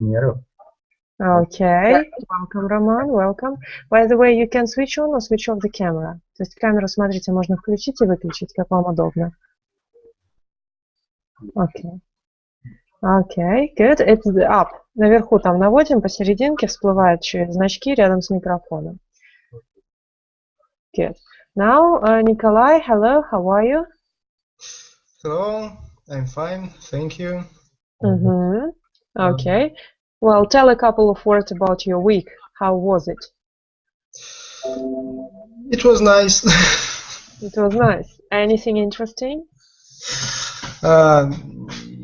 Нервов. Okay, welcome, Roman, welcome. By the way, you can switch on or switch off the camera. То есть камеру, смотрите, можно включить и выключить, как вам удобно. Okay. Okay, good. It's the up. Наверху там наводим, посерединке всплывают значки рядом с микрофоном. Good. Now, Nikolai, hello, how are you? Hello, I'm fine, thank you. Okay. Well, tell a couple of words about your week. How was it? It was nice. It was nice. Anything interesting?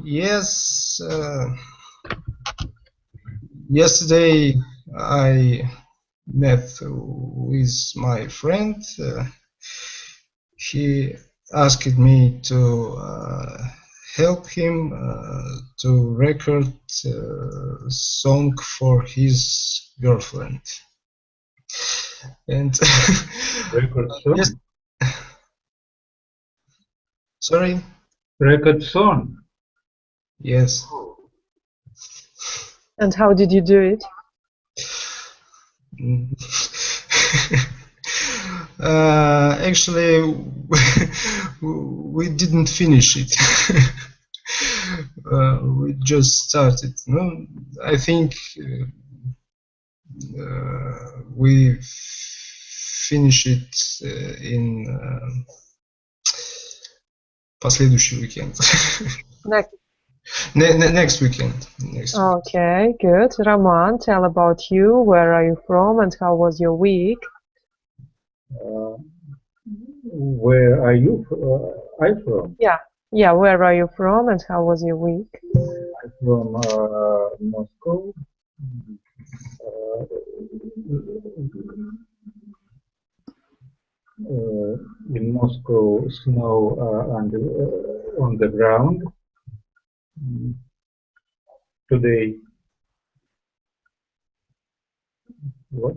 Yes. Yesterday I met with my friend. He asked me to help him to record a song for his girlfriend. And Record song? yes. Sorry? Record song? Yes. And how did you do it? Actually, we didn't finish it. We just started. No, I think we finish it in последующий weekend. Next weekend. Okay, good. Roman, tell about you. Where are you from and how was your week? Where are you from? Yeah, where are you from and how was your week? I'm from Moscow. In Moscow, snow on the ground today. What?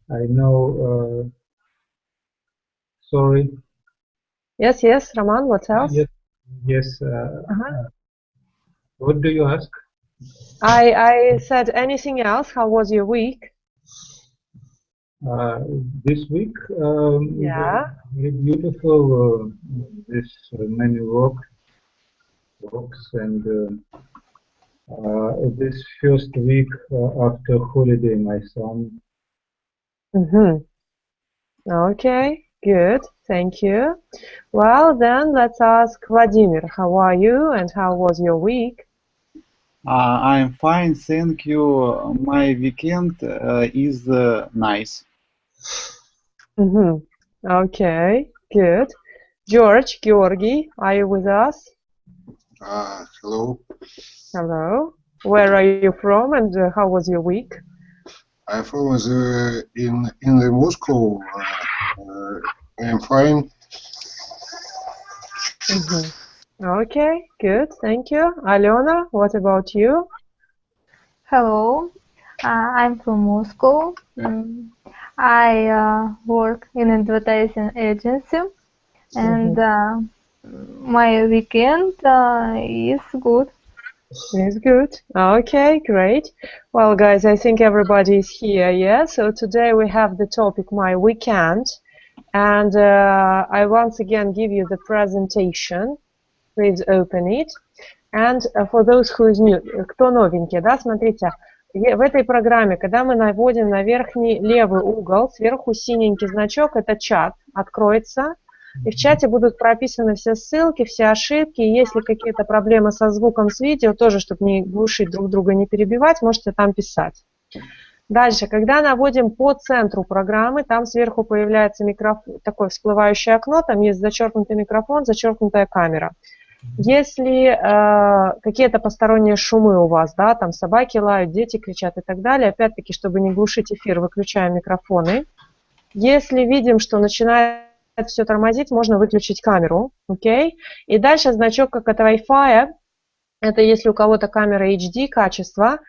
I know. Sorry. Yes, Roman, what else? Yes. What do you ask? I said anything else. How was your week? This week, Yeah. very beautiful. This many walks, and this first week after holiday, my son. Okay, good. Thank you. Well, then let's ask Vladimir. How are you and how was your week? I'm fine, thank you. My weekend is nice. Okay, good. Georgi, are you with us? Hello. Hello. Where are you from and how was your week? I'm from in Moscow. I'm fine. Okay, good. Thank you. Alena, what about you? Hello, I'm from Moscow. I work in advertising agency, and my weekend is good. It's good. Okay, great. Well, guys, I think everybody is here, yeah? So today we have the topic, my weekend. And I once again give you the presentation. Please open it. And for those who is new, кто новенький, да, смотрите, в этой программе, когда мы наводим на верхний левый угол, сверху синенький значок, это чат, откроется. И в чате будут прописаны все ссылки, все ошибки. И если какие-то проблемы со звуком, с видео, тоже, чтобы не глушить друг друга, не перебивать, можете там писать. Дальше, когда наводим по центру программы, там сверху появляется микрофон, такое всплывающее окно, там есть зачеркнутый микрофон, зачеркнутая камера. Если какие-то посторонние шумы у вас, да, там собаки лают, дети кричат и так далее, опять-таки, чтобы не глушить эфир, выключаем микрофоны. Если видим, что начинает все тормозить, можно выключить камеру, окей? И дальше значок как от Wi-Fi, это если у кого-то камера HD качества,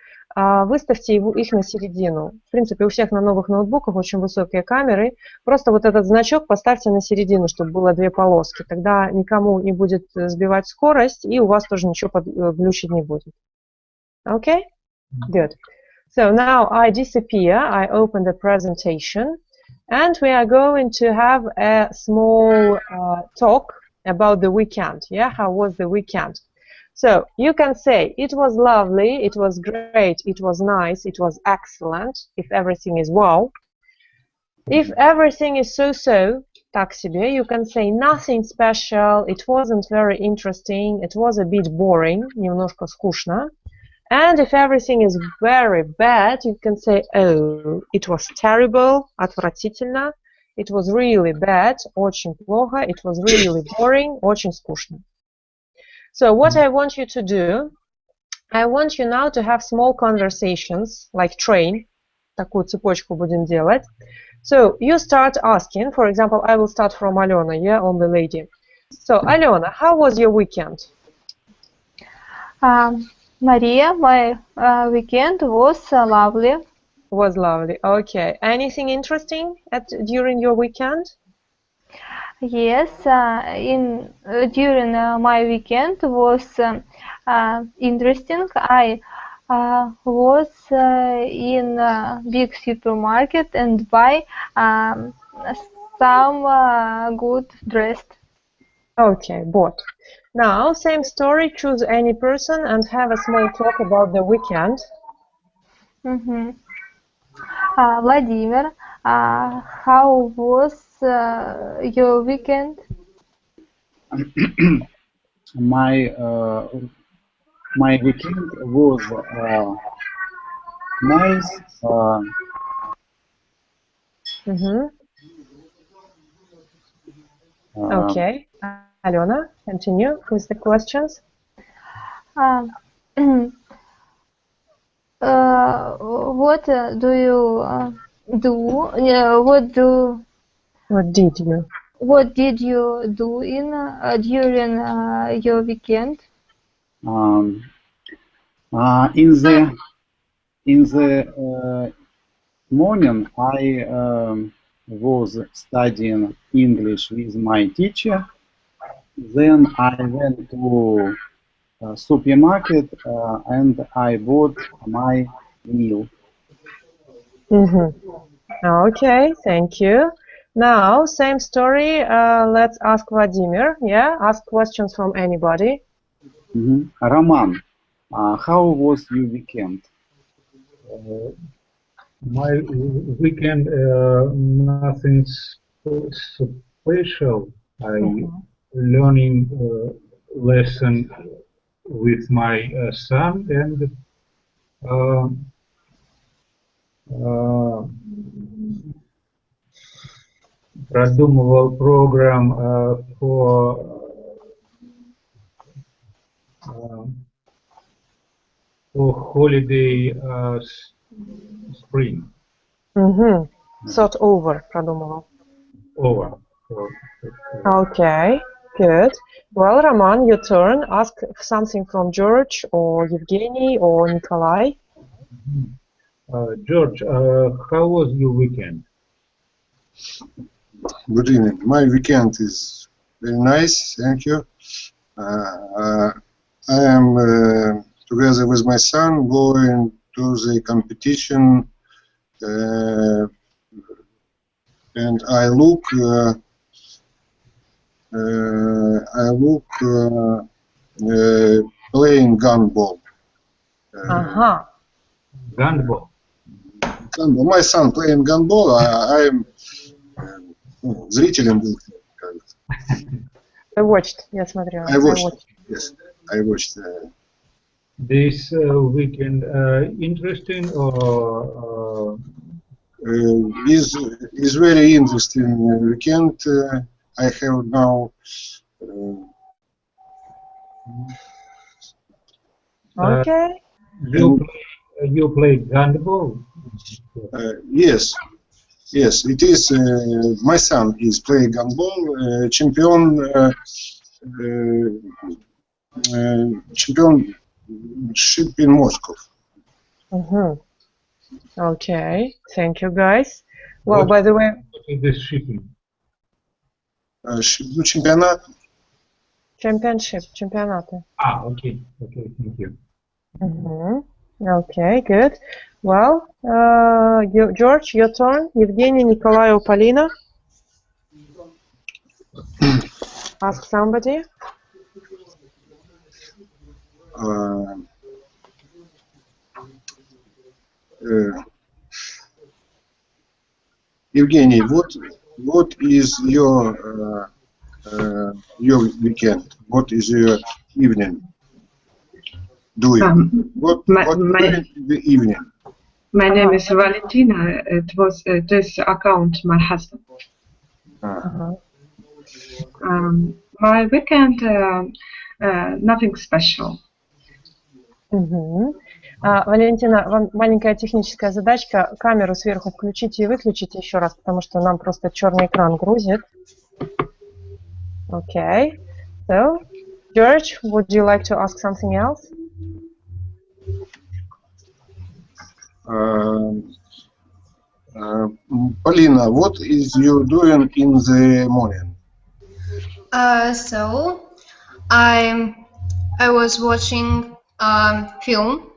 выставьте их на середину. В принципе, у всех на новых ноутбуках очень высокие камеры. Просто вот этот значок поставьте на середину, чтобы было две полоски. Тогда никому не будет сбивать скорость, и у вас тоже ничего глючить не будет. Okay? Good. So now I disappear. I open the presentation. And we are going to have a small talk about the weekend. Yeah, how was the weekend? So you can say it was lovely, it was great, it was nice, it was excellent, if everything is wow. If everything is so-so, так себе, you can say nothing special, it wasn't very interesting, it was a bit boring, немножко скучно. And if everything is very bad, you can say, oh, it was terrible, отвратительно, it was really bad, очень плохо, it was really boring, очень скучно. So what I want you to do, I want you now to have small conversations, like train, такую цепочку будем делать. So you start asking, for example, I will start from Alena, yeah, on the lady. So Alena, how was your weekend? Maria, my weekend was lovely. Was lovely. Okay. Anything interesting during your weekend? Yes, during my weekend was interesting. I was in a big supermarket and buy some good dress. Okay, bought. Now, same story. Choose any person and have a small talk about the weekend. Vladimir, how was your weekend? My weekend was nice. Okay, Alena, continue with the questions. What do you do? What did you do during your weekend? In the morning, I was studying English with my teacher. Then I went to supermarket and I bought my meal. Okay, thank you. Now, same story. Let's ask Vladimir. Yeah, ask questions from anybody. Roman, how was your weekend? My weekend, nothing special. I learning lesson with my son and продумывал программ for holiday spring. Thought over, продумывал. Over. Okay, good. Well, Roman, your turn. Ask something from George or Evgeny or Nikolai. George, how was your weekend? Good evening. My weekend is very nice, thank you. I am together with my son going to the competition, and I look playing gunball. Gunball. My son playing gunball. I'm зрителем был. I watched. Я смотрела. I watched. Yes, I watched. This weekend interesting or is very interesting weekend. I have now. Okay. You play handball? Yes, it is. My son is playing handball, championship in Moscow. Okay, thank you, guys. Well, by the way, What is this shipping? Ну, чемпионат. championship, чемпионаты. Okay, thank you. Okay, good. Well, George, your turn. Евгений, Николай, Полина. Ask somebody. Евгений, what is your weekend? What is your evening doing? What during the evening? My name is Valentina. It was this account my husband. My weekend, nothing special. Валентина, вам маленькая техническая задачка. Камеру сверху включите и выключите еще раз, потому что нам просто черный экран грузит. Okay. So, George, would you like to ask something else? Полина, what is you doing in the morning? So I was watching film.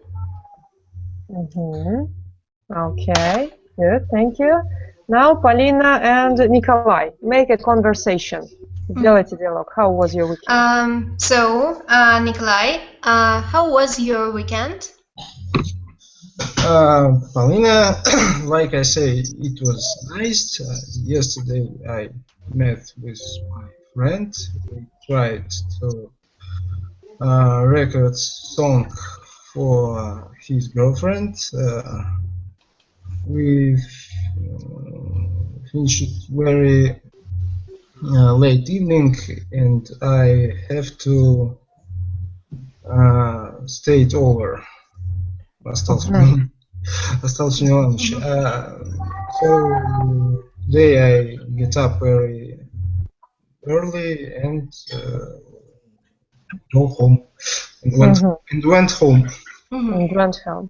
Okay, good, thank you. Now, Polina and Nikolai, make a conversation. Делайте диалог. How was your weekend? So, Nikolai, how was your weekend? Paulina, like I say, it was nice. Yesterday I met with my friend. We tried to record song for his girlfriend. We finished very late evening, and I have to stay over. Остался мне lunch. So today I get up very early and go home and went home. And went home.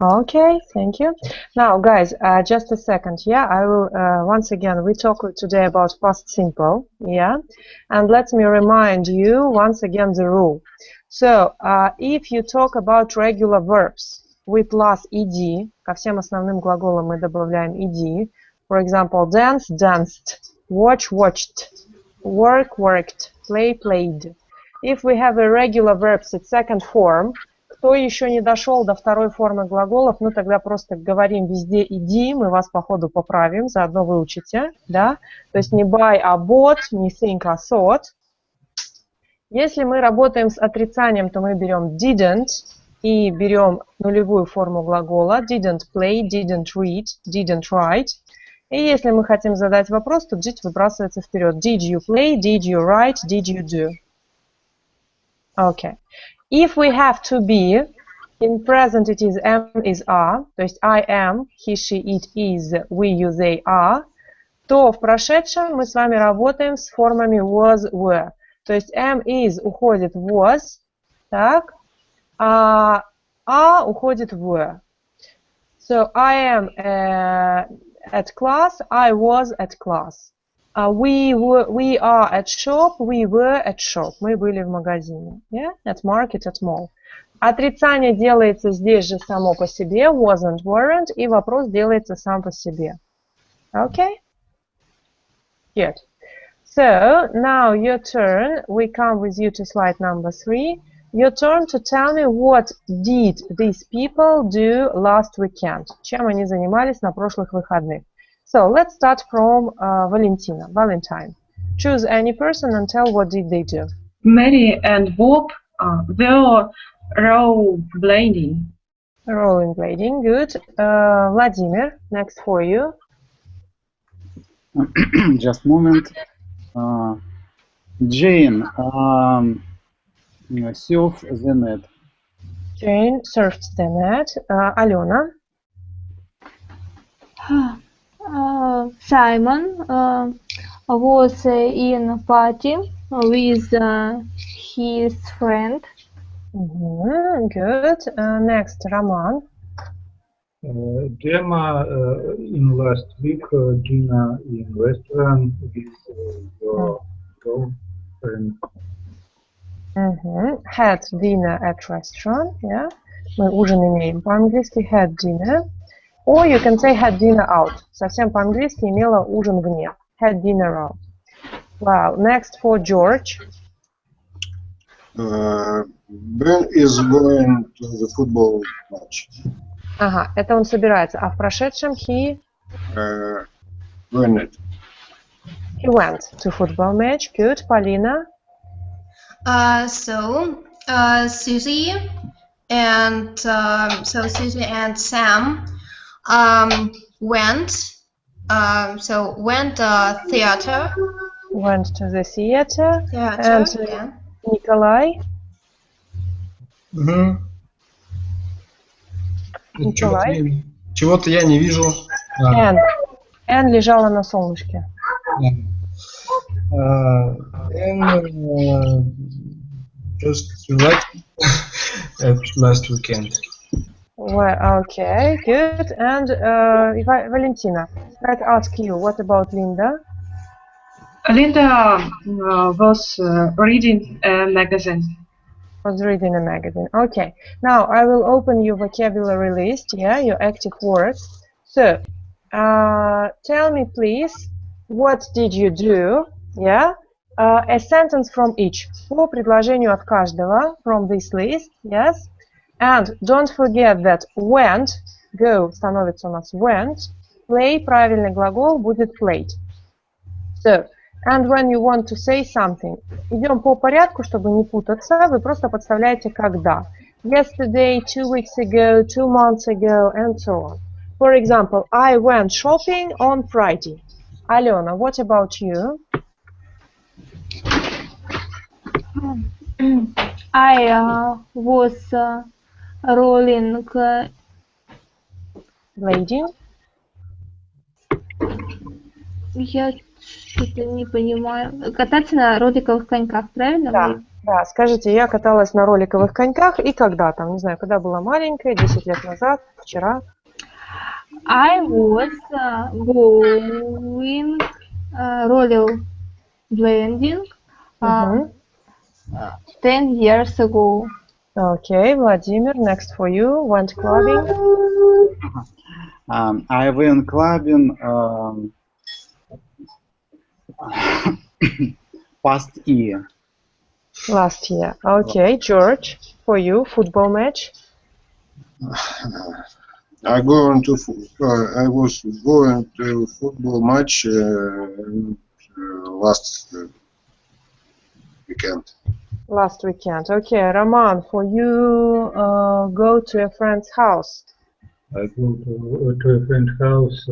Okay, thank you. Now, guys, just a second. Yeah, I will once again. We talk today about past simple. Yeah, and let me remind you once again the rule. So, if you talk about regular verbs with plus ed, ко всем основным глаголам мы добавляем ed. For example, dance, danced, watch, watched, work, worked, play, played. If we have irregular verbs at second form, кто еще не дошел до второй формы глаголов, ну тогда просто говорим везде ed, мы вас по ходу поправим, заодно выучите, да? То есть не buy, а bought, не think, а thought. Если мы работаем с отрицанием, то мы берем didn't и берем нулевую форму глагола. Didn't play, didn't read, didn't write. И если мы хотим задать вопрос, то did выбрасывается вперед. Did you play, did you write, did you do? Okay. If we have to be, in present it is am, is are, то есть I am, he, she, it, is, we, you, they, are, то в прошедшем мы с вами работаем с формами was, were. То есть am, is уходит в was, так, а уходит в were. So I am at class, I was at class. We are at shop, we were at shop. Мы были в магазине. Yeah? At market, at mall. Отрицание делается здесь же само по себе, wasn't, weren't, и вопрос делается сам по себе. Okay? Good. So, now your turn. We come with you to slide number 3. Your turn to tell me what did these people do last weekend. Чем они занимались на прошлых выходных. So, let's start from Valentina. Valentine. Choose any person and tell what did they do. Mary and Bob were rollerblading. Rollerblading, good. Vladimir, next for you. Just a moment. Jane surfed the net. Jane surfed the net. Alena. Simon was in a party with his friend. Good. Next, Roman. Gemma, in last week, Gina in restaurant with your girlfriend. Had dinner at restaurant, yeah. Мы ужин имеем по-английски had dinner. Or you can say had dinner out. Совсем по-английски имела ужин вне. Had dinner out. Wow. Next for George. Ben is going to the football match. Ага, это он собирается. А в прошедшем he Went. he went to football match. Good. Полина. Susie and Susie and Sam went theater. Went to the theater. And Yeah. Николай. Николай. Чего-то я не вижу. Энн лежала на солнышке. Just relaxed last weekend. Well, okay, good. And Valentina, I'd ask you, what about Linda? Linda was reading a magazine. Was reading a magazine. Okay. Now I will open your vocabulary list. Yeah, your active words. So, tell me, please, what did you do? Yeah. A sentence from each. По предложению от каждого from this list. Yes. And don't forget that went, go становится у нас went, play, правильный глагол будет played. So, and when you want to say something, идем по порядку, чтобы не путаться, вы просто подставляете когда. Yesterday, 2 weeks ago, 2 months ago, and so on. For example, I went shopping on Friday. Alena, what about you? I was rollerblading. Я что-то не понимаю. Кататься на роликовых коньках, правильно? Да, да. Скажите, я каталась на роликовых коньках и когда там, не знаю, когда была маленькая, 10 лет назад, вчера. I was going rollerblading 10 years ago. Okay, Vladimir, next for you. Went clubbing. I went clubbing past year. Last year. Okay, George, for you, football match. I was going to football match last weekend. Last weekend. Okay, Roman, for you, go to a friend's house. I go to a friend's house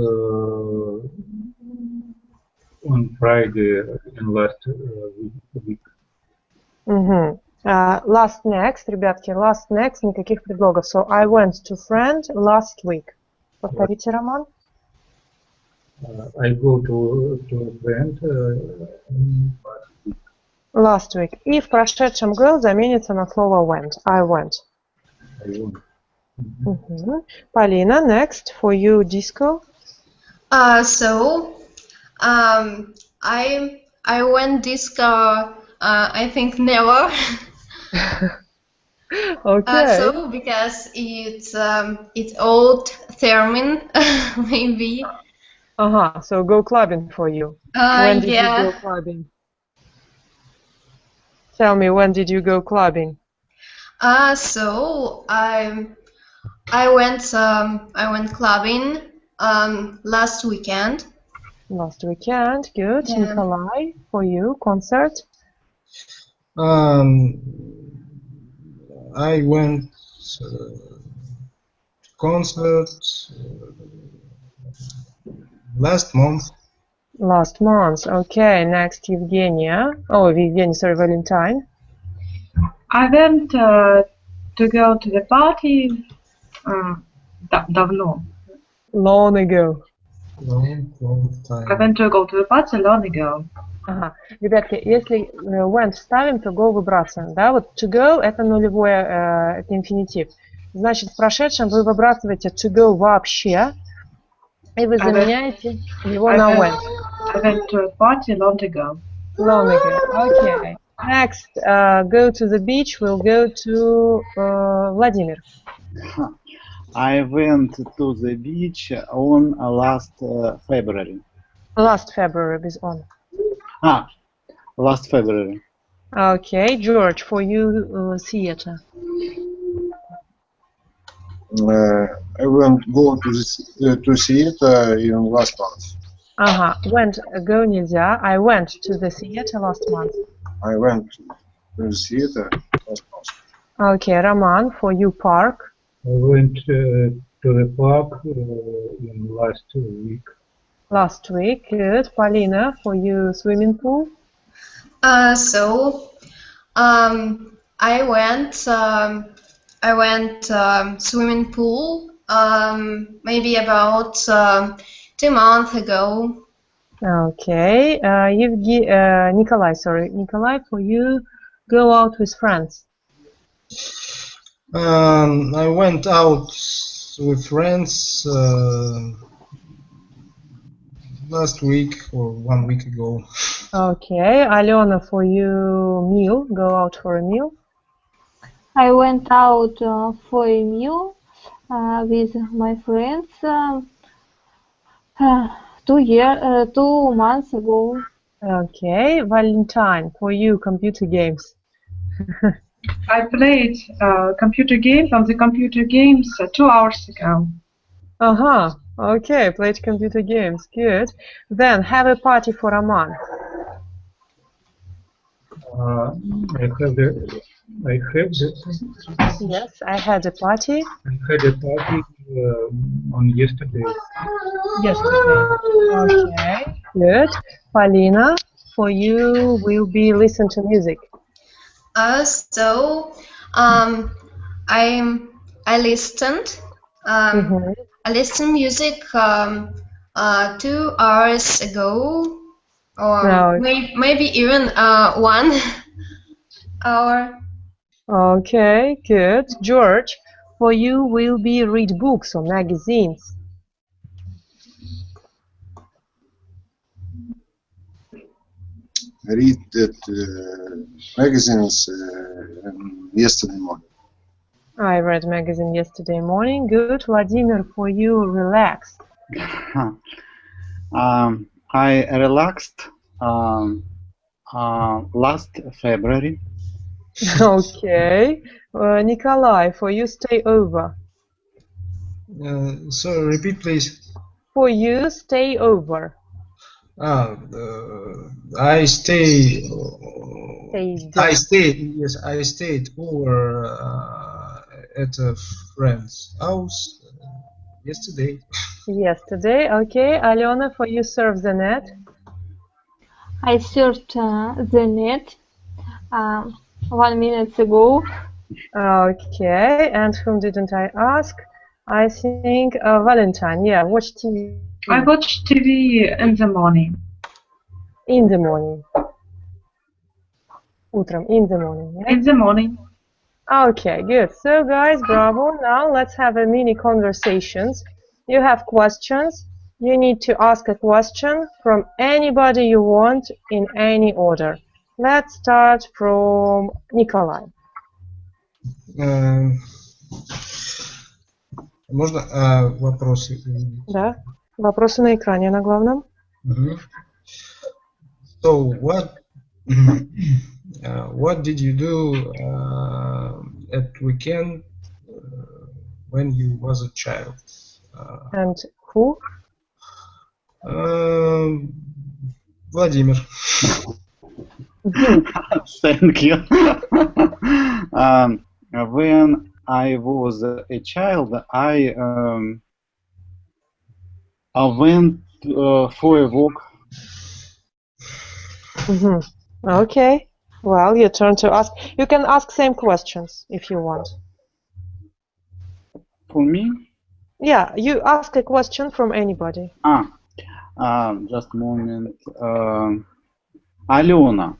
on Friday in last week. Last next, ребятки, last next, никаких предлогов. So I went to friend last week. Повторите, Роман. I go to a friend last week. И в прошедшем go заменится на слово went. I went. Полина, next for you, disco. I went disco. I think never. Okay. Because it's old term, maybe. So go clubbing for you. When did you go clubbing? Tell me, when did you go clubbing? I went clubbing last weekend. Last weekend, good. Yeah. Nikolai, for you, concert. I went concert last month. Last month, okay. Next, Evgenia. Oh, Evgenia, sorry, Valentine. I went to go to the party давно. Long ago. Long time. I went to go to the party long ago. Ребятки, если went ставим, то go выбрасываем. Да, вот to go это нулевое, это инфинитив. Значит, в прошедшем вы выбрасываете to go вообще, и вы заменяете его на went. I went to a party long ago. Long ago. Okay. Next, go to the beach. We'll go to Vladimir. I went to the beach on last February. Last February is on. Last February. Okay, George, for you, theater. I went go to theater in last month. Ага, went, go нельзя. I went to the theater last month. I went to the theater last month. Okay, Roman, for you, park. I went to the park in last week. Last week, good. Polina, for you, swimming pool. I went swimming pool maybe about 2 months ago. Okay, Nikolai, sorry. Nikolai, for you, go out with friends. I went out with friends last week or 1 week ago. Okay, Alena, for you, meal, go out for a meal. I went out for a meal with my friends 2 months ago. Okay, Valentine, for you, computer games. I played computer games on the computer games 2 hours ago. Okay, played computer games, good. Then have a party for Roman. Yes, I had a party. I had a party on yesterday. Okay, good. Polina, for you will be listen to music. I listened. I listened music 2 hours ago, or maybe even 1 hour. Okay, good. George, for you will be read books or magazines. Read that magazines yesterday morning. I read magazine yesterday morning. Good. Vladimir, for you, relax. I relaxed last February. Okay. Nikolai, for you, stay over. So repeat, please. For you, stay over. I stayed. Stayed. I stayed over at a friend's house yesterday. Yesterday, okay. Alena, for you, surf the net. I surfed the net 1 minute ago. Okay, and whom didn't I ask? I think Valentine. Yeah, watch TV. I watch TV in the morning. In the morning. Утром, in the morning. Yeah? In the morning. Okay, good. So guys, bravo. Now let's have a mini conversations. You have questions. You need to ask a question from anybody you want in any order. Let's start from Nikolai. Можно вопросы? Да. Вопросы на экране на главном. So what did you do at weekend when you was a child? And who? Владимир. Thank you. When I was a child, I went for a walk. Okay. Well, your turn to ask. You can ask same questions if you want. For me? Yeah, you ask a question from anybody. Just a moment. Alena,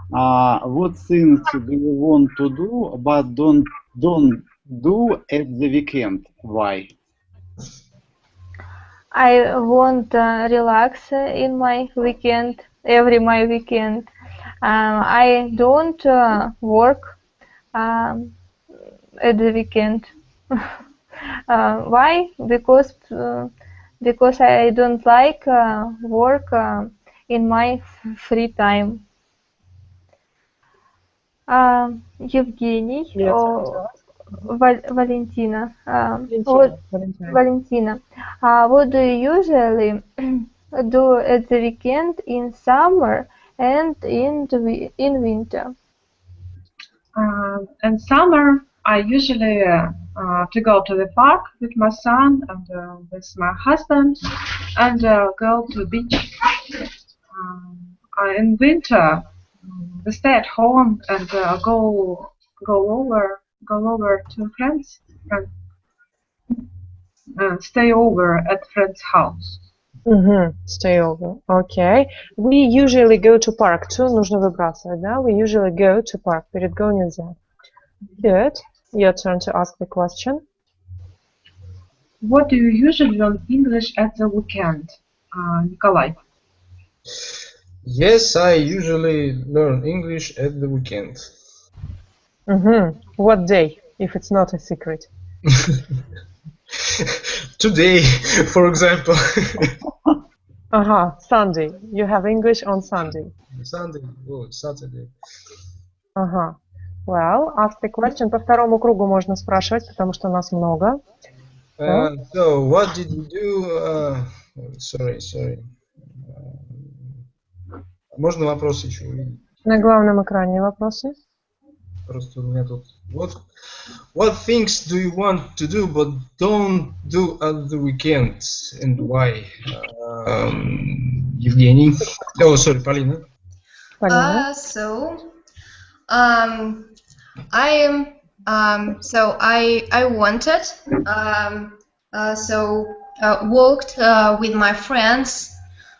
what things do you want to do but don't don't do at the weekend. Why? I won't relax in my weekend, every my weekend. I don't work at the weekend. Why? Because I don't like work in my free time. Евгений, Yes, Валентина, Valentina. Valentina, what do you usually do at the weekend in summer and in winter? In summer, I usually to go to the park with my son and with my husband, and go to the beach. In winter, we stay at home and go over to friends and stay over at friend's house. Stay over. Okay. We usually go to park too. Нужно выбрасывать, да? We usually go to park. Перед go нельзя. Good. Your turn to ask the question. What do you usually learn English at the weekend, Nikolai? Yes, I usually learn English at the weekend. What day, if it's not a secret? Today, for example. Sunday. You have English on Sunday. Sunday, oh, Saturday. Well, ask the question. По второму кругу можно спрашивать, потому что нас много. So, what did you do? Sorry. Можно вопросы еще увидеть? На главном экране вопросы. Просто у меня тут. What things do you want to do but don't do at the weekend and why? Евгений. Oh, sorry, Полина. I wanted walked with my friends,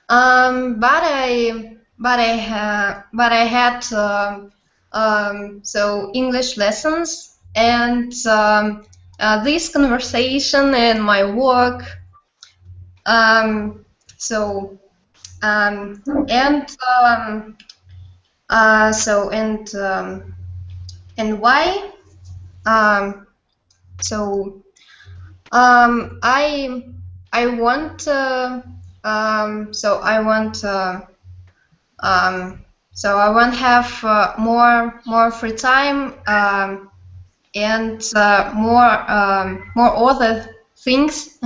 but I had English lessons, and this conversation and my work. And why? I want have more free time and more other things.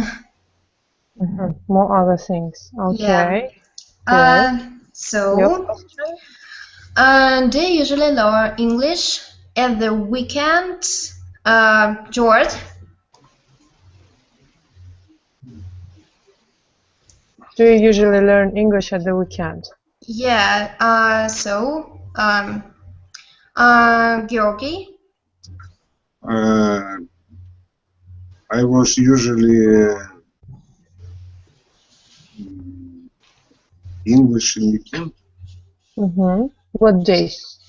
More other things. Okay. Yeah. Do you usually learn English at the weekend, George? Do you usually learn English at the weekend? Yeah. Georgi? I was usually English in weekend. What days?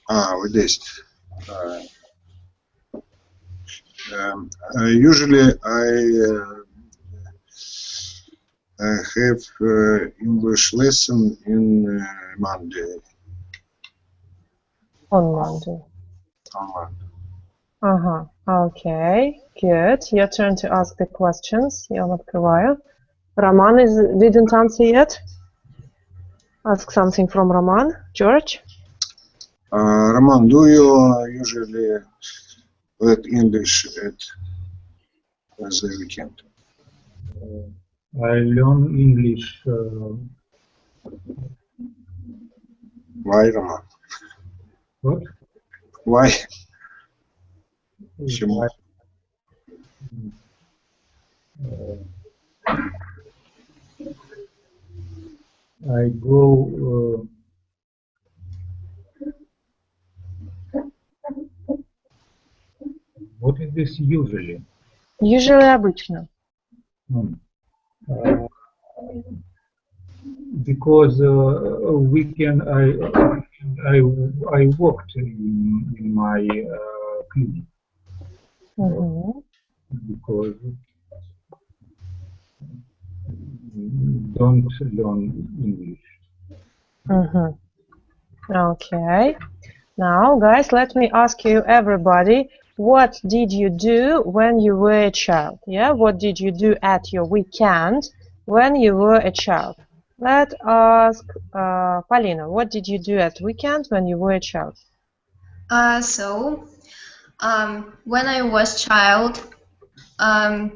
What days? Usually I have English lesson in Monday. On Monday. On Monday. Okay. Good. Your turn to ask the questions. Я вам открываю. Roman didn't answer yet. Ask something from Roman. George? Roman, do you usually learn English at the weekend? I learn English. Why, Roman? What? Why? I go. What is this usually? Usually обычно. Because weekend I worked in my clinic. because don't learn English. Okay. Now, guys, let me ask you, everybody, what did you do when you were a child? Yeah, what did you do at your weekend when you were a child? Let's ask Polina, what did you do at weekend when you were a child? When I was child, I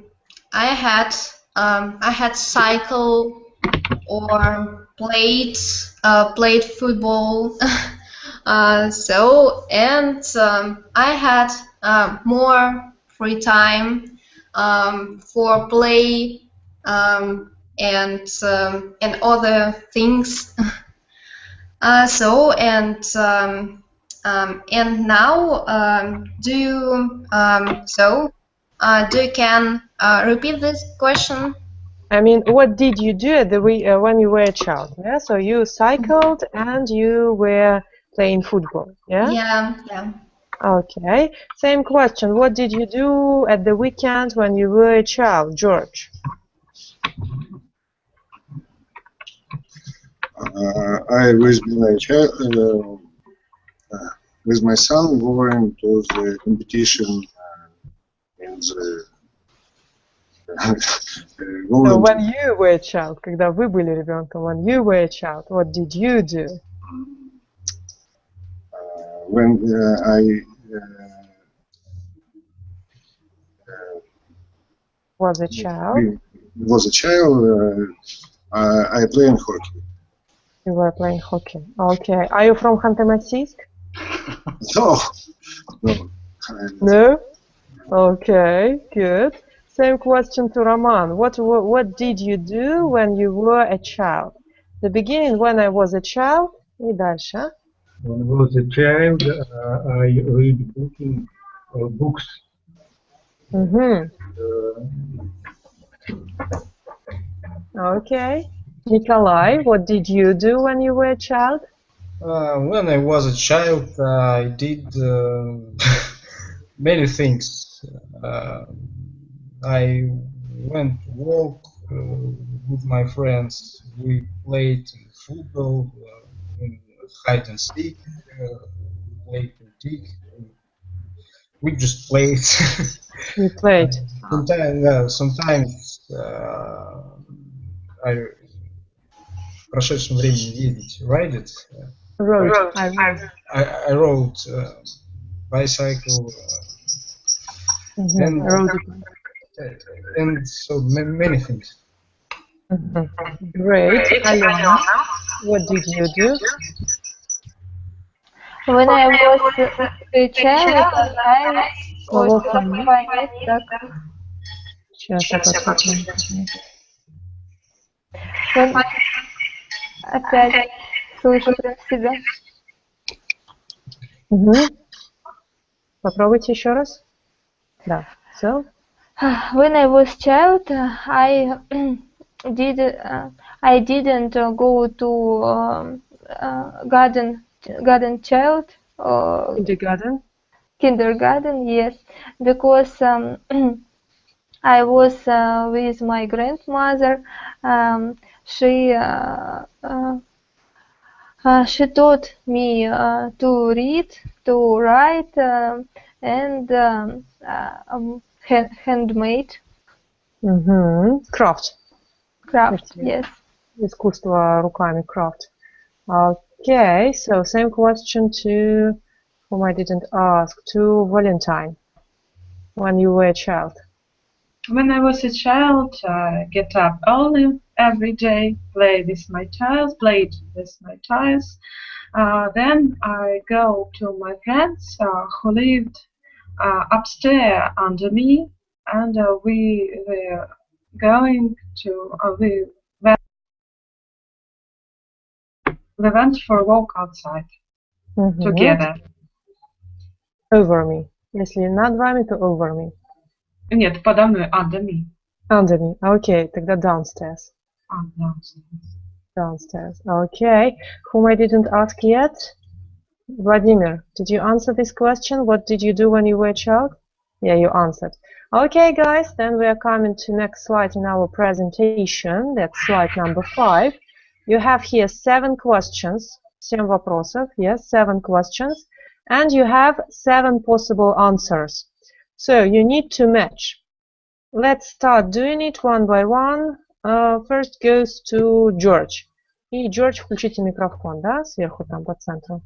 had cycle or played football. I had more free time for play and other things. And now, do you can repeat this question? I mean, what did you do at the when you were a child? Yeah, so you cycled and you were playing football. Yeah. Yeah. Okay. Same question. What did you do at the weekend when you were a child, George? I with my son going to the competition in the So when you were a child, когда вы были ребенком, when you were a child, what did you do? When I was a child, I played hockey. You were playing hockey. Okay. Are you from Khanty-Mansiysk? No. No? Okay, good. Same question to Roman. What did you do when you were a child? The beginning, when I was a child, и дальше. When I was a child, I read books. Okay. Nikolai, what did you do when you were a child? When I was a child, I did many things. I went to walk with my friends. We played football, hide and seek, played dig. We just played. You played. Sometimes I прошедшем времени ездить, ride it. I rode bicycle and so many things. Great. Alena, what did you do? When I was a child, I was Сейчас я посмотрю. Опять слышу себя. Попробуйте еще раз. Да. So. When I was child, I didn't go to garden child. Kindergarten, yes, because I was with my grandmother. She taught me to read, to write, and handmade. Craft, yes. Искусство руками, craft. Okay, so same question to whom I didn't ask, to Valentine. When you were a child. When I was a child, I get up early every day, played with my toys. Then I go to my friends who lived upstairs under me, and we were going to we went for a walk outside together. Over me. Если над вами, то over me. Нет, подо мной, under me. Under me. Okay, тогда downstairs. Downstairs. Okay. Whom I didn't ask yet? Vladimir, did you answer this question? What did you do when you were a child? Yeah, you answered. Okay, guys, then we are coming to next slide in our presentation. That's slide number 5. You have here 7 questions. 7 вопросов. Yes, 7 questions. And you have 7 possible answers. So you need to match. Let's start doing it one by one. First goes to George. И, George, включите микрофон, да, сверху там по центру.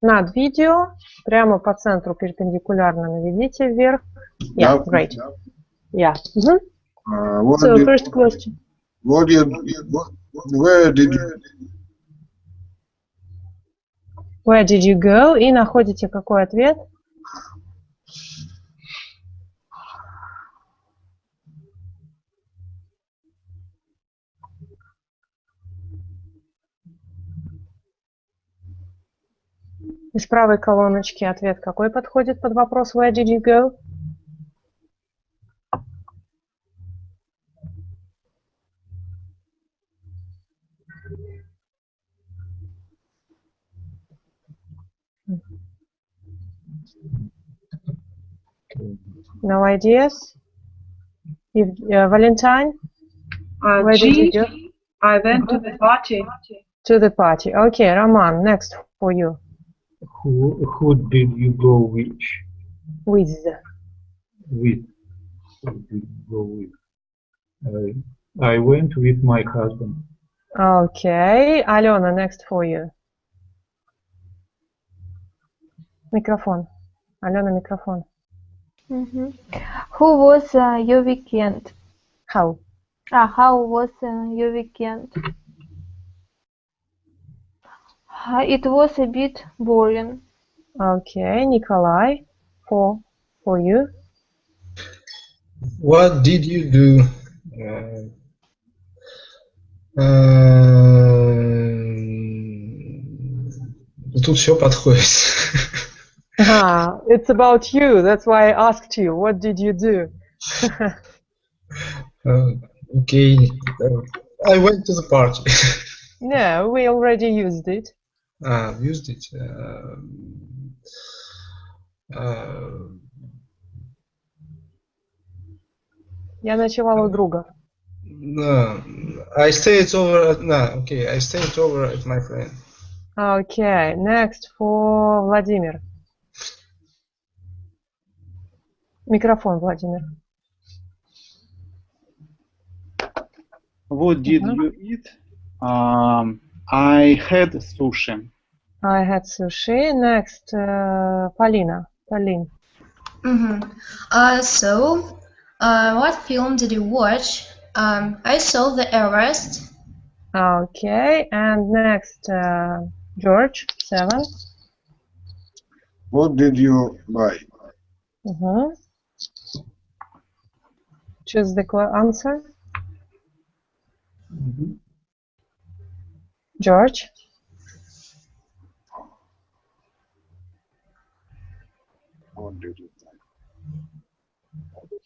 Над видео, прямо по центру перпендикулярно наведите вверх. Yeah, great. Yeah. So first question. Where did you go? И находите какой ответ? Из правой колоночки ответ какой подходит под вопрос Where did you go? No ideas? Valentine? Where did you go? I went to the party. To the party. Okay, Roman, next for you. Who did you go with? With. With. Who did you go with? I went with my husband. Okay, Alena, next for you. Microphone. Alena, microphone. Who was your weekend? How? How was your weekend? It was a bit boring. Okay, Nikolai, for you. What did you do? Тут все подходит. It's about you. That's why I asked you. What did you do? Okay. I went to the party. No, we already used it. Used it. Я ночевала у друга. No, I stayed over. Okay, I stayed over at my friend. Okay, next for Vladimir. Микрофон, Владимир. What did you eat? I had sushi. I had sushi. Next, Полина. Pauline. So, what film did you watch? I saw the Everest. Okay, and next, George, 7. What did you buy? Choose the answer. George. What did you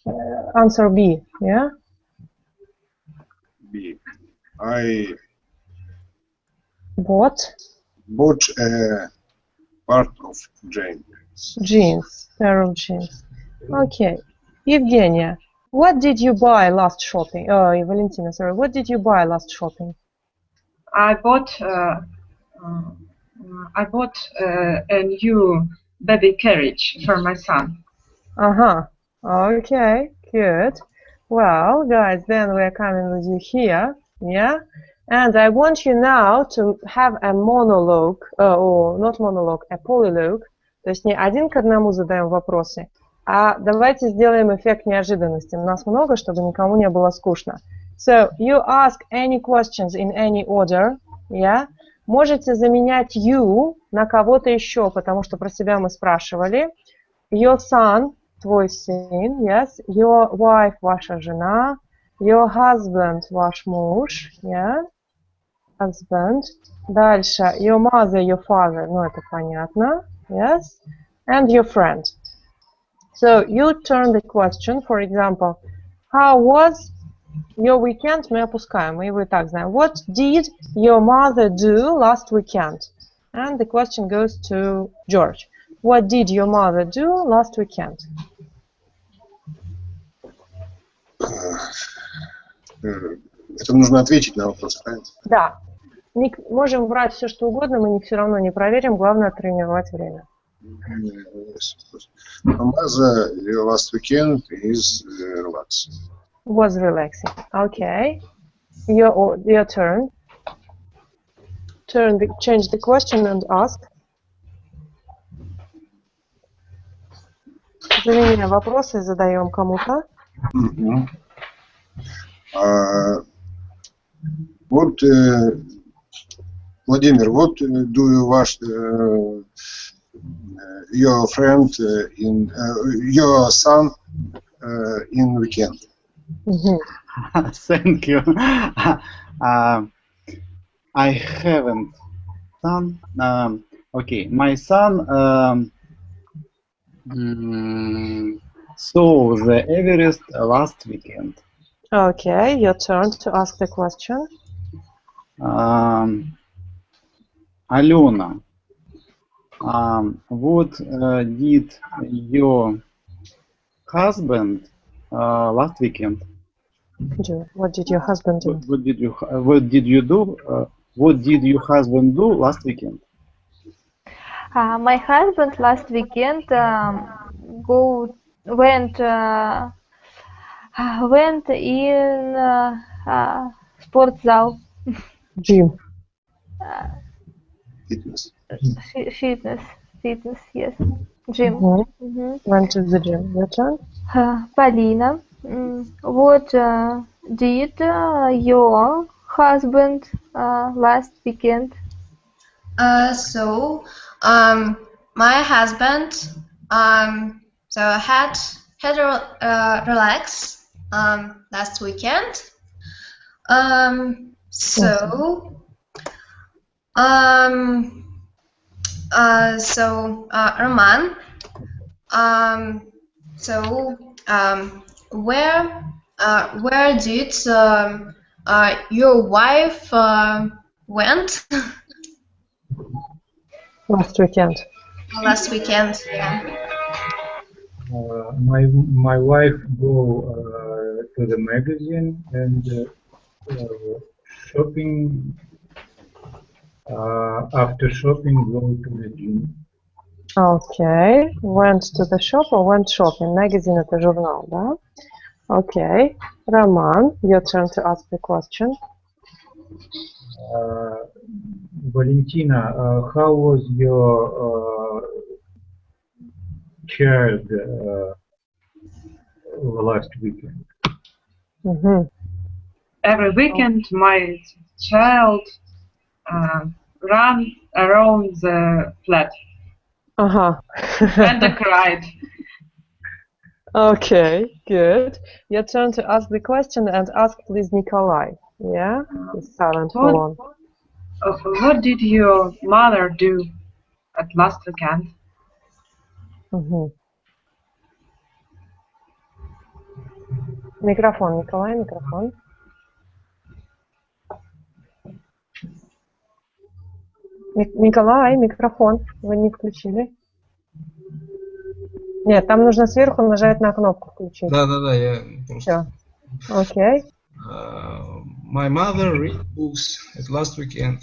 buy? Answer B, yeah? B. I bought a part of jeans. Jeans, pair of jeans. Okay. Evgenia, what did you buy last shopping? Oh, Valentina, sorry. What did you buy last shopping? I bought a new baby carriage for my son. Okay, good. Well, guys, then we are coming with you here, yeah? And I want you now to have a monologue, or not monologue, a polylogue. То есть не один к одному задаем вопросы, а давайте сделаем эффект неожиданности. Нас много, чтобы никому не было скучно. So, you ask any questions in any order, yeah? Можете заменять you на кого-то еще, потому что про себя мы спрашивали. Your son, твой сын, yes? Your wife, ваша жена. Your husband, ваш муж, yeah? Husband. Дальше, your mother, your father, ну это понятно, yes? And your friend. So, you turn the question, for example, how was your weekend? Мы опускаем, мы его и так знаем. What did your mother do last weekend? And the question goes to George. What did your mother do last weekend? Это нужно ответить на вопрос, правильно? Да. Можем брать все, что угодно, мы все равно не проверим, главное тренировать время. My mother last weekend is relaxed. Was relaxing. Okay. Your turn. Change the question and ask. Заменяем вопросы, задаем кому-то. Вот, Владимир, what do you watch your friend your son in weekend? Thank you. I haven't son. Okay, my son saw the Everest last weekend. Okay, your turn to ask the question. Alena, what did your husband last weekend? What did your husband do? What did your husband do last weekend? My husband last weekend went in sportzal. Gym. Fitness. Fitness, yes. Gym. Went to the gym. Your turn? Полина, what did your husband last weekend? My husband had a relax last weekend. Roman, where did your wife went? Last weekend. Last weekend, yeah. My wife go to the magazine and shopping. After shopping, go to the gym. Okay. Went to the shop or went shopping? Magazine это журнал, да? Okay. Roman, your turn to ask the question. Valentina, how was your child last weekend? Every weekend, my child ran around the flat and cried. Okay, good. Your turn to ask the question and ask, please, Nikolai. Yeah? He's silent for long. What did your mother do at last weekend? Микрофон, Николай, микрофон. Николай, микрофон. Вы не включили? Нет, там нужно сверху нажать на кнопку включить. Да, я просто... Okay. My mother read books at last weekend.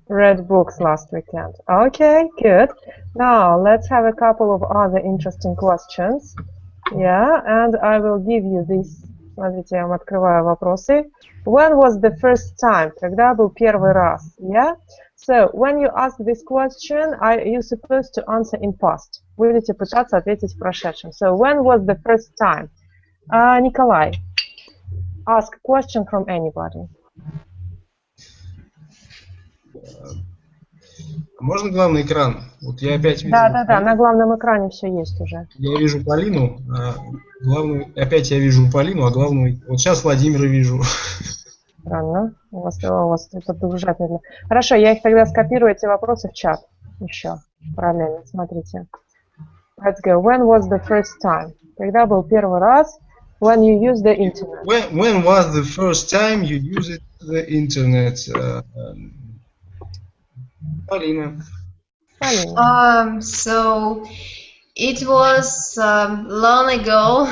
Read books last weekend. Okay, good. Now, let's have a couple of other interesting questions. Yeah, and I will give you this. Смотрите, я вам открываю вопросы. When was the first time? Когда был первый раз? Yeah? So, when you ask this question, you're supposed to answer in past. Будете пытаться ответить в прошедшем. So, when was the first time? Николай, ask a question from anybody. Можно главный экран? Вот я опять вижу... Да, на главном экране все есть уже. Я вижу Полину, опять я вижу Полину, а главную... Вот сейчас Владимира вижу. Странно. У вас это подгружать медленно. Хорошо, я их тогда скопирую, эти вопросы, в чат. Еще параллельно. Смотрите. Let's go. When was the first time? Когда был первый раз? When you used the internet. When was the first time you used the internet? Полина. Funny. So it was long ago.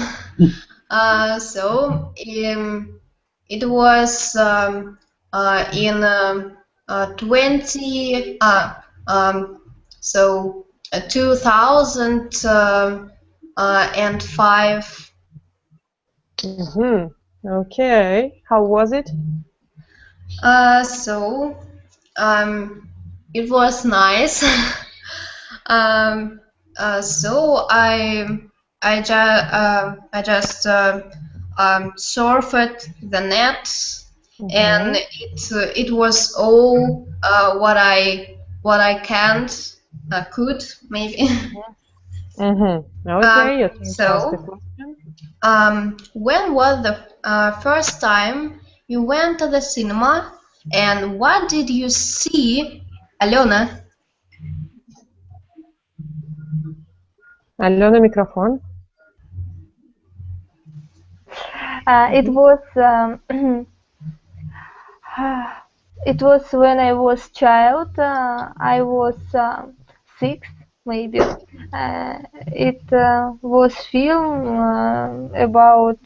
It was in 2005. Okay. How was it? It was nice. So I just surfed the net, and it was all what I could maybe. Okay, you can ask the So question. when was the first time you went to the cinema, and what did you see, Alena? Алена, микрофон. It was it was when I was child. I was 6 maybe. It was film about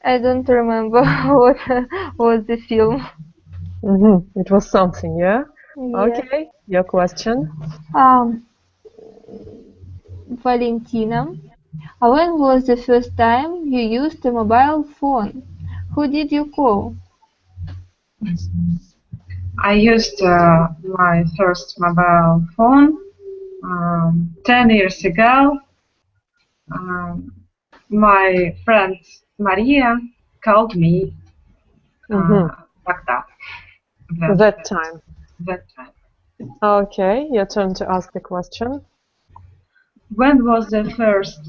I don't remember what was the film. It was something, yeah? Yes. Okay, your question. Valentina, when was the first time you used a mobile phone? Who did you call? I used my first mobile phone 10 years ago. My friend Maria called me тогда. That time. That time. Okay, your turn to ask the question. When was the first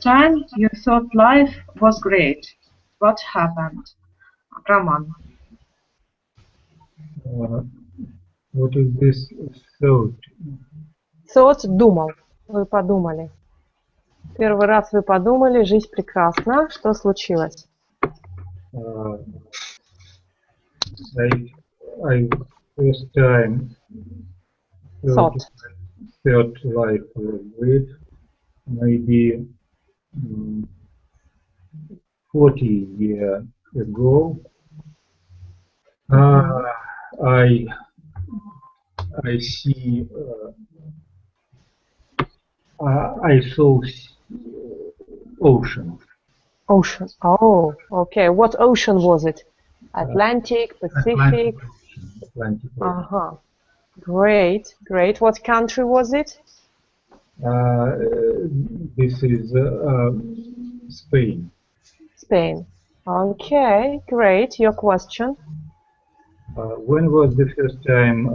time you thought life was great? What happened? Roman. What is this thought? Thought, думал. Вы подумали. Первый раз вы подумали, жизнь прекрасна. Что случилось? I first time thought life was great, maybe 40 years ago. I see. I saw ocean. Ocean. Oh, okay. What ocean was it? Atlantic, Pacific? Atlantic. Great, great. What country was it? This is Spain. Spain. Okay, great. Your question? When was the first time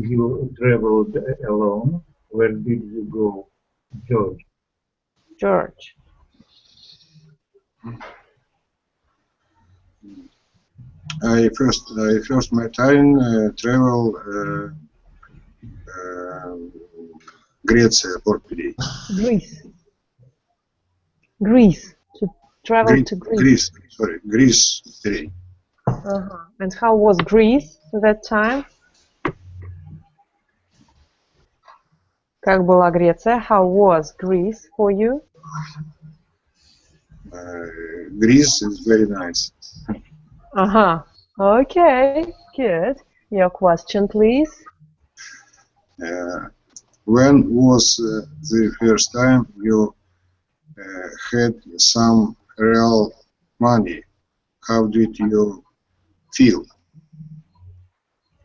you traveled alone? Where did you go, George? George. I first my time travel Greece, Portugal. Greece. To travel to Greece. Greece. And how was Greece at that time? Как была Греция? How was Greece for you? Greece is very nice. Okay, good. Your question, please. When was the first time you had some real money? How did you feel?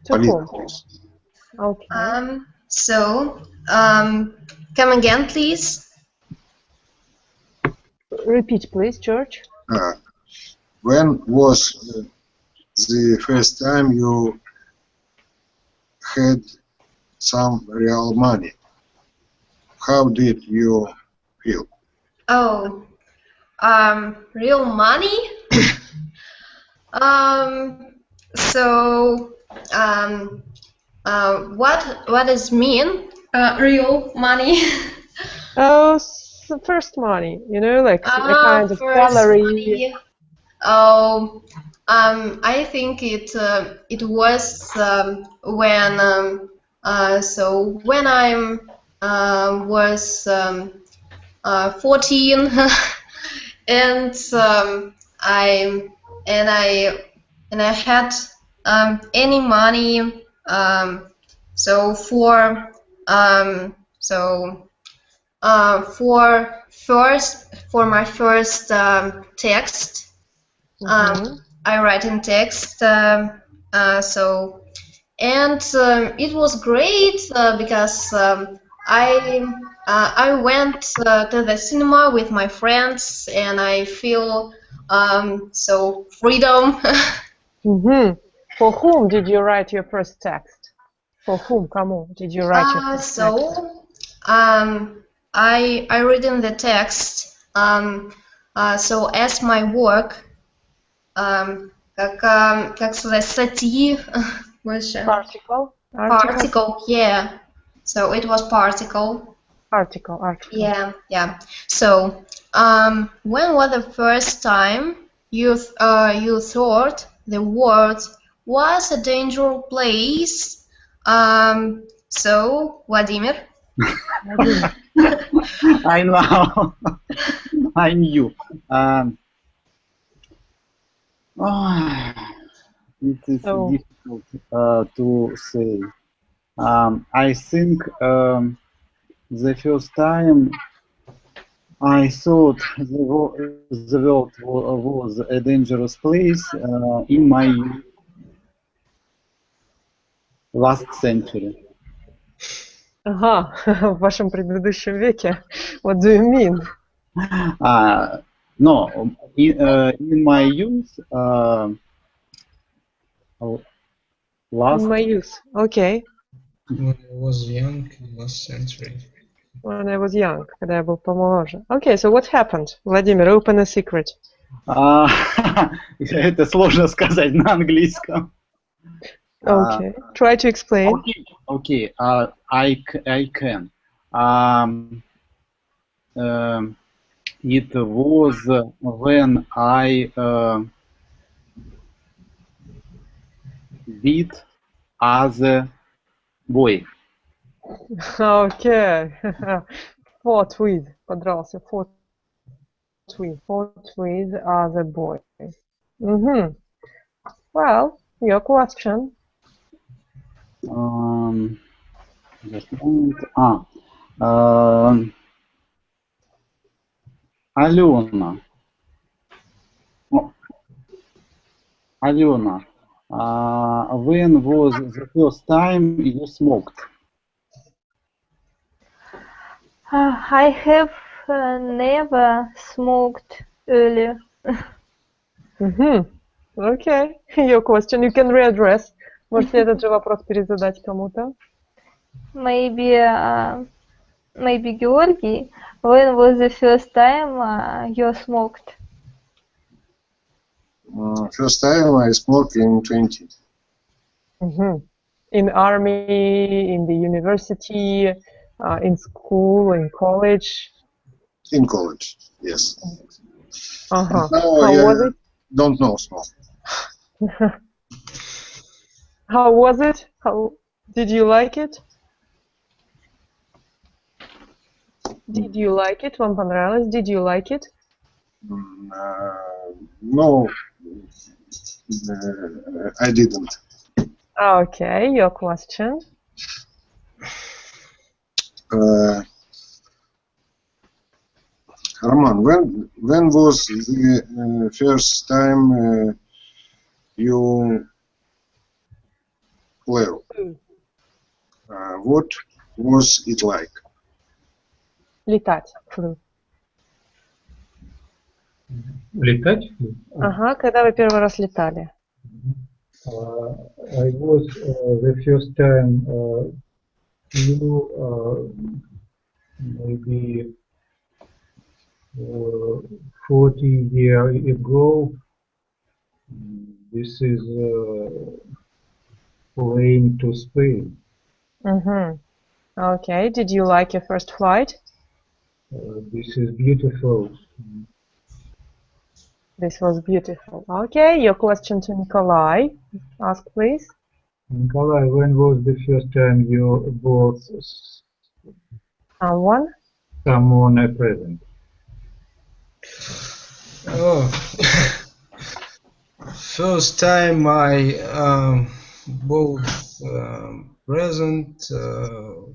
To whom? Okay. Come again, please. Repeat, please, George. When was the first time you had some real money? How did you feel? Oh, real money? What does mean real money? Oh, first money, you know, like a kind of First salary. money. Oh, I think it was when I was 14, and I and I and I had any money. So for for my first text, I write in text. It was great because I went to the cinema with my friends, and I feel so freedom. For whom did you write your first text? For whom, кому, did you write your first text? I read in the text. So as my work, как сказать, статьи, Particle, yeah. So it was particle. Article. Yeah. So when was the first time you thought the world was a dangerous place? So Vladimir. I know. I knew. It is difficult to say. I think the first time I thought the world was a dangerous place in my last century. Ага, в вашем предыдущем веке. What do you mean? No, in my youth, last. In my youth, okay. When I was young, last century. When I was young, когда я был помоложе. Okay, so what happened? Vladimir, open a secret. Это сложно сказать на английском. Okay, try to explain. Okay, I can. It was when I beat as a boy. Okay. Fought with, подрался, fought with as a boy. Well, your question. Алена, when was the first time you smoked? I have never smoked earlier. Okay, your question you can readdress. Можете этот же вопрос перезадать кому-то? Maybe Georgi, when was the first time you smoked? First time I smoked in 20. In army, in the university, in school, in college? In college, yes. How was it? Don't know smoke. How was it? How did you like it? Did you like it? Вам понравилось? Did you like it? No, I didn't. Okay, your question. Roman, when was the first time you flew? What was it like? Летать. Flew. Летать? Ага, когда вы первый раз летали? I was the first time flew maybe 40 years ago. This is plane to Spain. Okay, did you like your first flight? This is beautiful. This was beautiful. Okay, your question to Nikolai. Ask, please. Nikolai, when was the first time you bought someone a present? Oh, first time I bought present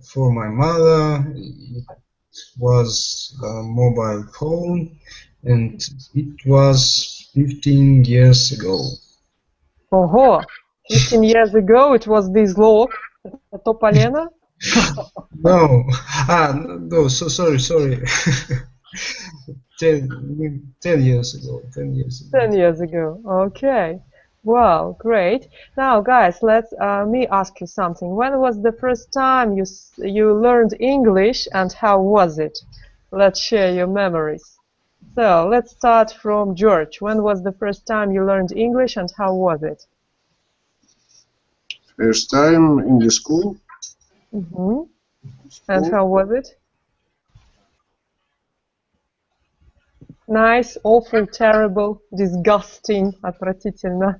for my mother. It was a mobile phone, and it was 15 years ago. Ого! 15 years ago it was this look. Это полено? No, no, so sorry. 10 years ago. 10 years ago. 10 years ago. Okay. Wow, great. Now, guys, let me ask you something. When was the first time you learned English, and how was it? Let's share your memories. So, let's start from George. When was the first time you learned English, and how was it? First time in the school. Mm-hmm. And how was it? Nice, awful, terrible, disgusting, отвратительно.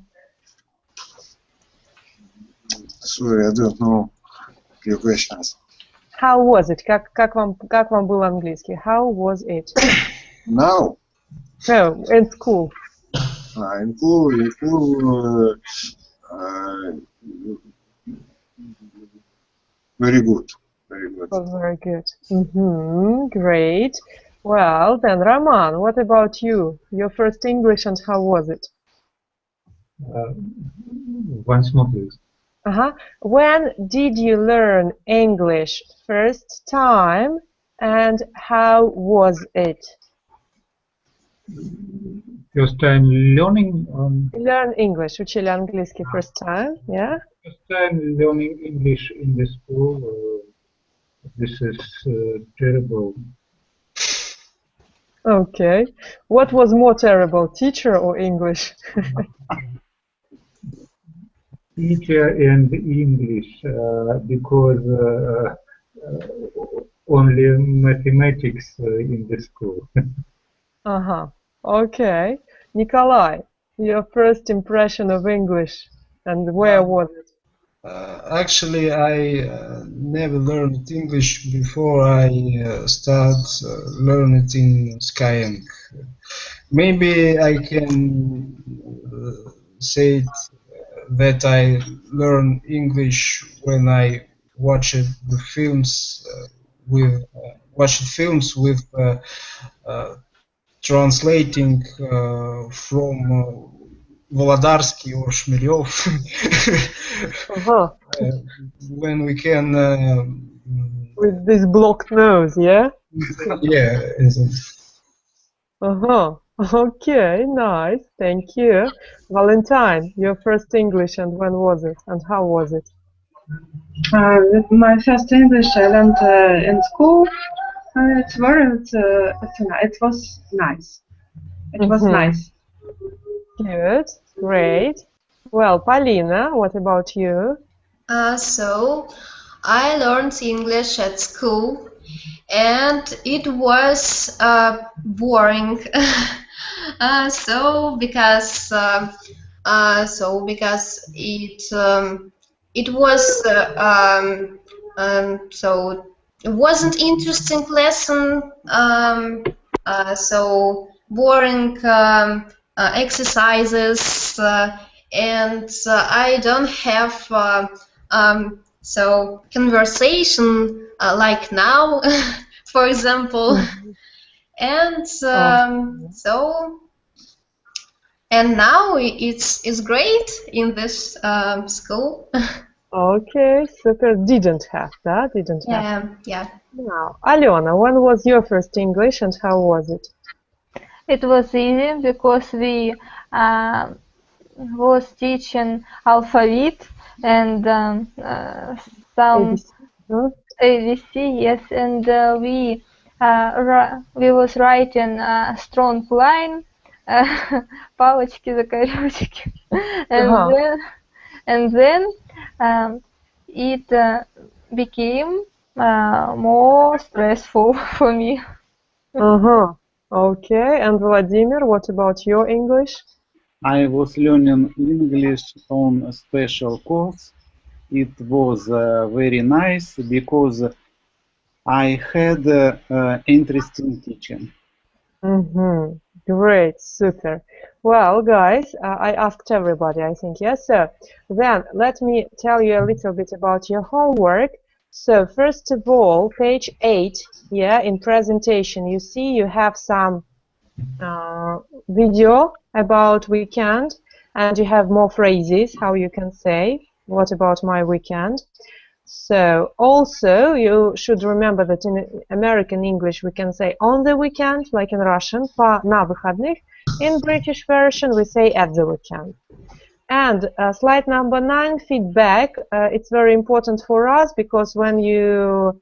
Sorry, I don't know your questions. How was it? Как вам был английский? How was it? Now? No, in school. In school, very good. Very good. Oh, very good. Great. Well, then, Roman, what about you? Your first English, and how was it? Once more, please. When did you learn English first time, and how was it? First time learning? Learn English. Учили английский first time, yeah? First time learning English in the school. This is terrible. Okay. What was more terrible, teacher or English? Teacher and English, because only mathematics in the school. Okay. Nikolai, your first impression of English, and where was it? Actually, I never learned English before I start learning in ʻʃʒp. Maybe I can say that I learned English when I watched the films with translating from Володарский or Шмелев. When we can with this blocked nose, yeah? Yeah. Okay, nice, thank you. Valentine, your first English, and when was it, and how was it? My first English I learned in school. It was nice. It was nice. Good, great. Well, Paulina, what about you? So I learned English at school, and it was boring. Because it was so it wasn't interesting lesson. So boring exercises, and I don't have so conversation like now, for example. And and now it's great in this school. Okay, super. Didn't have that, didn't have. Yeah. Now, Alena, when was your first English, and how was it? It was easy because we was teaching alphabet and some ABC, yes, and we was writing a strong line, палочки закорючки, and then it became more stressful for me. Okay, and Vladimir, what about your English? I was learning English on a special course. It was very nice because I had interesting teaching. Mm-hmm. Great, super. Well, guys, I asked everybody, I think, yes, so then let me tell you a little bit about your homework. So first of all, page 8, yeah, in presentation, you see you have some video about weekend, and you have more phrases, how you can say, what about my weekend? So also you should remember that in American English we can say on the weekend, like in Russian, на выходных. In British version we say at the weekend. And slide number 9, feedback. It's very important for us because when you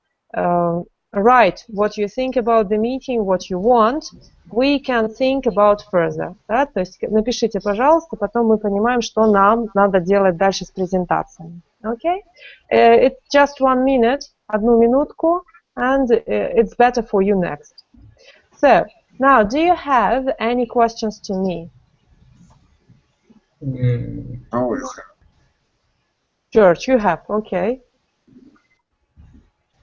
write what you think about the meeting, what you want, we can think about further. Да? То есть напишите, пожалуйста, потом мы понимаем, что нам надо делать дальше с презентациями. Okay? It's just 1 minute, 1 минутку, and it's better for you next. So, now, do you have any questions to me? Oh, you have. George, you have, okay.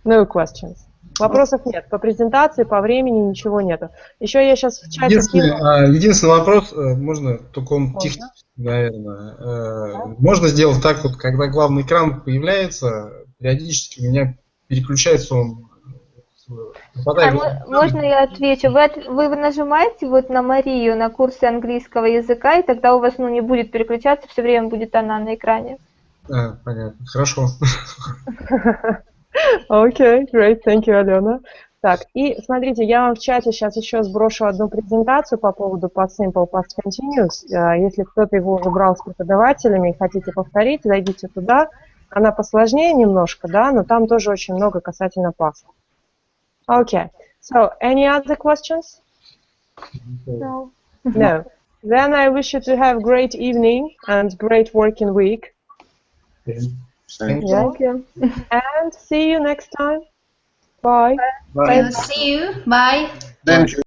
No questions. Вопросов нет. По презентации, по времени ничего нету. Еще я сейчас в чате кину. Единственный вопрос, можно, только он технический, наверное. Можно сделать так, вот, когда главный экран появляется, периодически у меня переключается он. Можно я отвечу? Вы нажимаете вот на Марию, на курсы английского языка, и тогда у вас не будет переключаться, все время будет она на экране. Понятно. Хорошо. Okay, great, thank you, Алена. Так, и смотрите, я вам в чате сейчас еще сброшу одну презентацию по поводу past simple, past continuous. Если кто-то его уже брал с преподавателями и хотите повторить, зайдите туда. Она посложнее немножко, да, но там тоже очень много касательно past. Okay, so any other questions? No. No. Then I wish you to have great evening and great working week. Thank you. Thank you. And see you next time. Bye. We'll see you. Bye. Thank you.